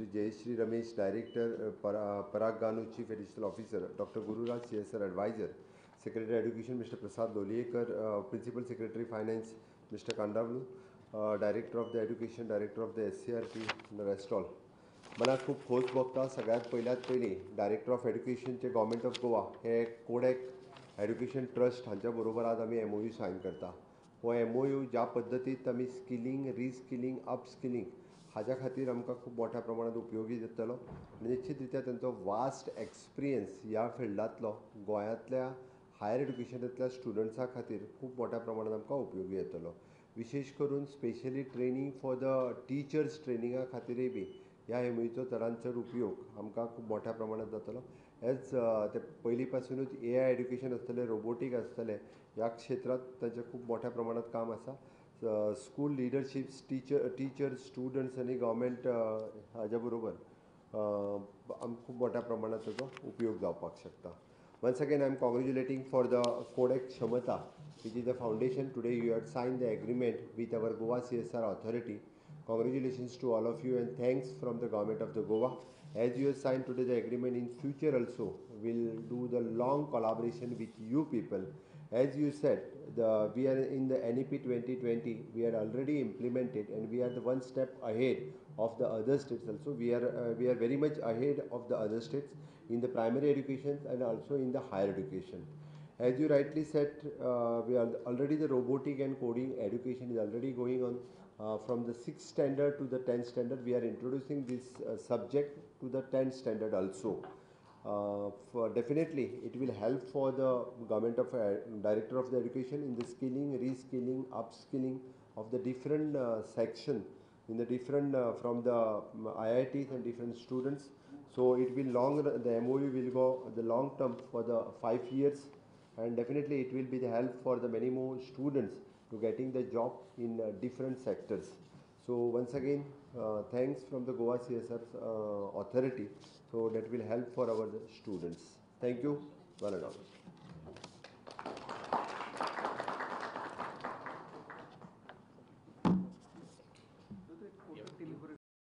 Shri Jayashree Ramesh, Director, Parag Ganu, Chief Additional Officer, Dr. Gururaj CSR Advisor, Secretary Education Mr. Prasad Loliyekar, Principal Secretary Finance Mr. Kandavlu, Director of the Education, Director of the SCRT, and the rest all. मला खूप खोस बघता सगळ्यात पयली director of एड्युकेशनचे government of Goa हे कोडेक education trust हांच्या बरोबर आज आमी MOU सायन करता. हो MOU ज्या पद्दतीत आमी स्किलिंग, रिस्किलिंग, अपस्किलिंग हाज्या खातीर आमकां खूब मोठ्या प्रमाणात उपयोगी जातलो आनी निश्चित रित्या तांचो वास्ट एक्सपिरियन्स ह्या फिल्डांतलो गोंयांतल्या हायर एड्युकेशनांतल्या स्टुडंट्सां खातीर खूब मोठ्या प्रमाणात आमकां उपयोगी येतलो. विशेश करून specially training for the teachers ट्रेनिंगा खातीरय बी ह्या MOUचो चडांत चड उपयोग आमकां खूब मोठ्या प्रमाणात जातलो. हेच ते पयलीं पासूनच AI एड्युकेशन आसतलें, रोबोटीक आसतलें, ह्या क्षेत्रांत तांचें खूब मोठ्या प्रमाणात काम आसा. स्कूल लिडरशिप्स, टिचर्स, स्टुडंट्स आनी गव्हर्मेंट हाज्या बरोबर आमकां खूब मोठ्या प्रमाणात ताचो उपयोग जावपाक शकता. Once again, I am congratulating for the Codex Kshamata, which is the foundation. Today you have signed the agreement with our Goa CSR authority. Congratulations to all of you and thanks from the government of the Goa. As you have signed today the agreement, in future also we'll do the long collaboration with you people. As you said, we are in the NEP 2020. We are already implemented and we are the one step ahead of the other states also. We are very much ahead of the other states in the primary education and also in the higher education. As you rightly said, we are already the robotic and coding education is already going on from the 6th standard to the 10th standard. We are introducing this subject to the 10th standard also. For definitely it will help for the government of director of the education in the skilling, reskilling, upskilling of the different section in the different from the IITs and different students. So it will the MOU will go the long term for the 5 years and definitely it will be the help for the many more students to getting the job in different sectors. So once again, thanks from the Goa CSR authority. So that will help for our students. Thank you, one and all.